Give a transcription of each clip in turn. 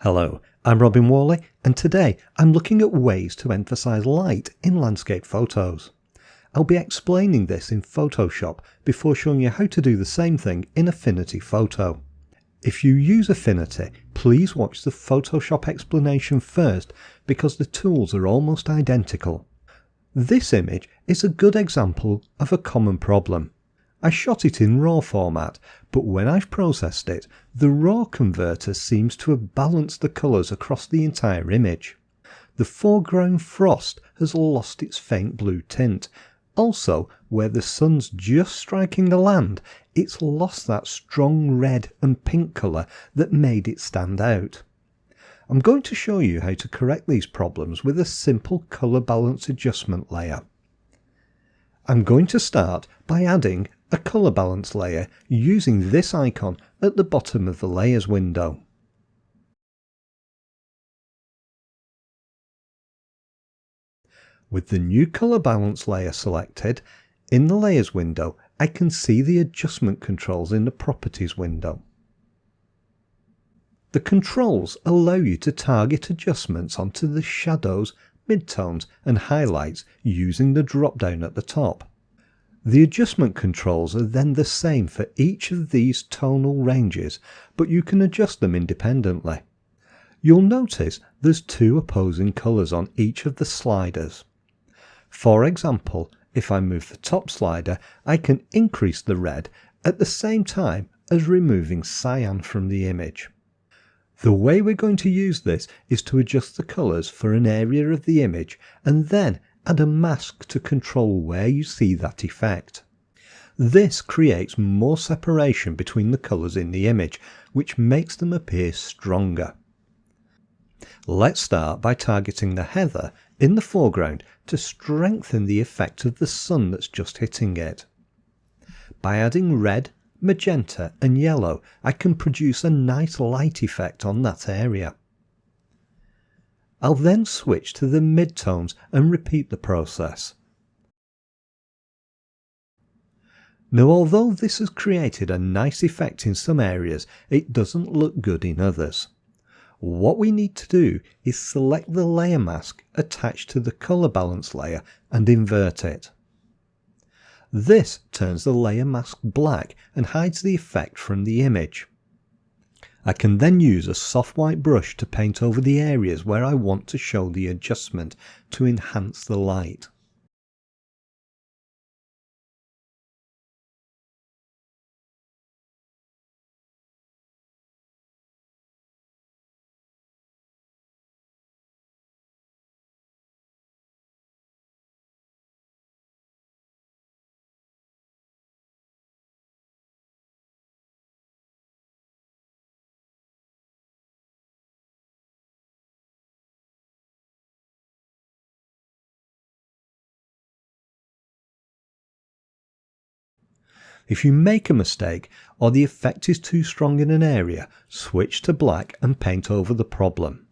Hello, I'm Whalley, and today I'm looking at ways to emphasize light in landscape photos. I'll be explaining this in Photoshop before showing you how to do the same thing in Affinity Photo. If you use Affinity, please watch the Photoshop explanation first because the tools are almost identical. This image is a good example of a common problem. I shot it in RAW format, but when I've processed it, the RAW converter seems to have balanced the colours across the entire image. The foreground frost has lost its faint blue tint. Also, where the sun's just striking the land, it's lost that strong red and pink colour that made it stand out. I'm going to show you how to correct these problems with a simple colour balance adjustment layer. I'm going to start by adding a colour balance layer using this icon at the bottom of the layers window. With the new colour balance layer selected, in the layers window I can see the adjustment controls in the properties window. The controls allow you to target adjustments onto the shadows, midtones and highlights using the drop down at the top. The adjustment controls are then the same for each of these tonal ranges, but you can adjust them independently. You'll notice there's two opposing colours on each of the sliders. For example, if I move the top slider, I can increase the red at the same time as removing cyan from the image. The way we're going to use this is to adjust the colours for an area of the image and then add a mask to control where you see that effect. This creates more separation between the colours in the image, which makes them appear stronger. Let's start by targeting the heather in the foreground to strengthen the effect of the sun that's just hitting it. By adding red, magenta and yellow, I can produce a nice light effect on that area. I'll then switch to the midtones and repeat the process. Now, although this has created a nice effect in some areas, it doesn't look good in others. What we need to do is select the layer mask attached to the colour balance layer and invert it. This turns the layer mask black and hides the effect from the image. I can then use a soft white brush to paint over the areas where I want to show the adjustment to enhance the light. If you make a mistake or the effect is too strong in an area, switch to black and paint over the problem.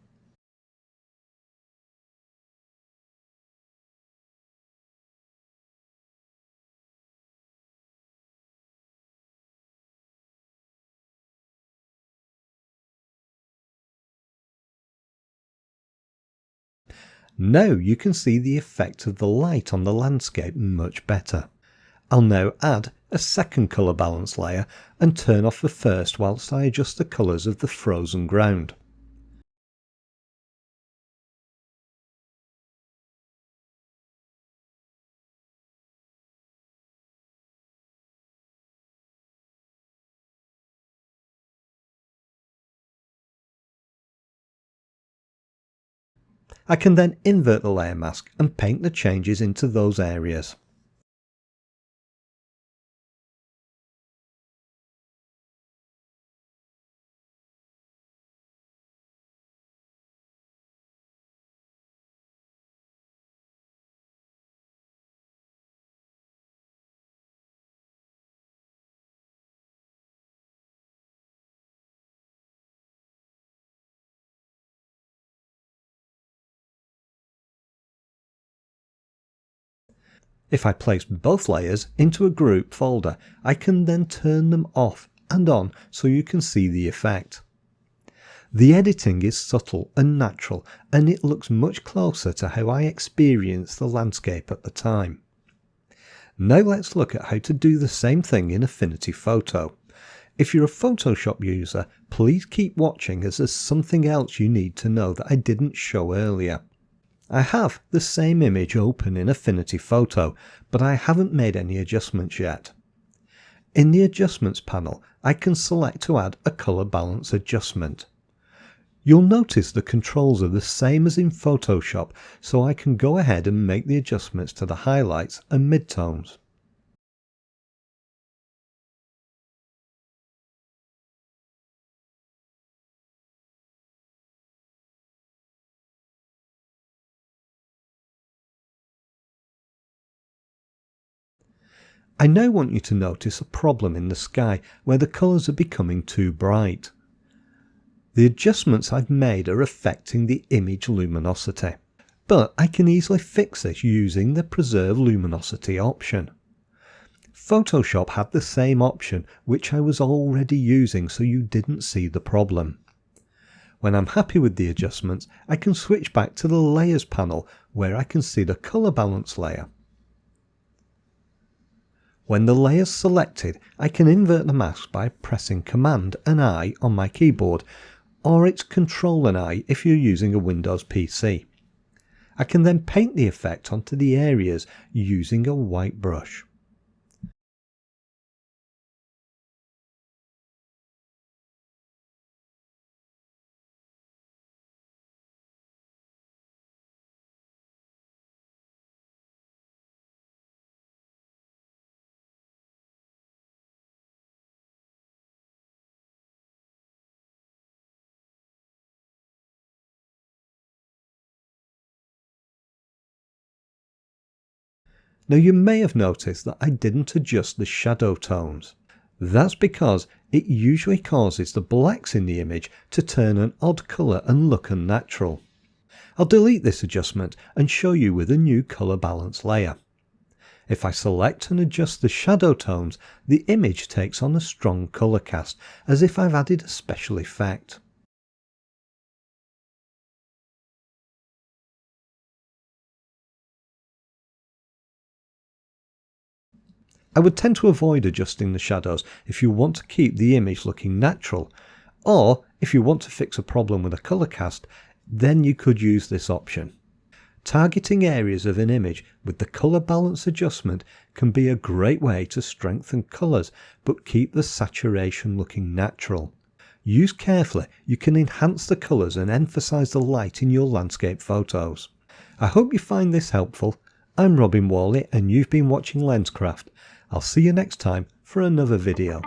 Now you can see the effect of the light on the landscape much better. I'll now add a second colour balance layer and turn off the first whilst I adjust the colours of the frozen ground. I can then invert the layer mask and paint the changes into those areas. If I place both layers into a group folder, I can then turn them off and on so you can see the effect. The editing is subtle and natural, and it looks much closer to how I experienced the landscape at the time. Now let's look at how to do the same thing in Affinity Photo. If you're a Photoshop user, please keep watching as there's something else you need to know that I didn't show earlier. I have the same image open in Affinity Photo, but I haven't made any adjustments yet. In the Adjustments panel, I can select to add a colour balance adjustment. You'll notice the controls are the same as in Photoshop, so I can go ahead and make the adjustments to the highlights and midtones. I now want you to notice a problem in the sky where the colours are becoming too bright. The adjustments I've made are affecting the image luminosity, but I can easily fix this using the Preserve Luminosity option. Photoshop had the same option which I was already using, so you didn't see the problem. When I'm happy with the adjustments, I can switch back to the Layers panel where I can see the colour balance layer. When the layer is selected, I can invert the mask by pressing Command and I on my keyboard, or it's Control and I if you're using a Windows PC. I can then paint the effect onto the areas using a white brush. Now you may have noticed that I didn't adjust the shadow tones. That's because it usually causes the blacks in the image to turn an odd colour and look unnatural. I'll delete this adjustment and show you with a new colour balance layer. If I select and adjust the shadow tones, the image takes on a strong colour cast, as if I've added a special effect. I would tend to avoid adjusting the shadows if you want to keep the image looking natural, or if you want to fix a problem with a colour cast, then you could use this option. Targeting areas of an image with the colour balance adjustment can be a great way to strengthen colours but keep the saturation looking natural. Used carefully, you can enhance the colours and emphasise the light in your landscape photos. I hope you find this helpful. I'm Whalley and you've been watching Lenscraft. I'll see you next time for another video.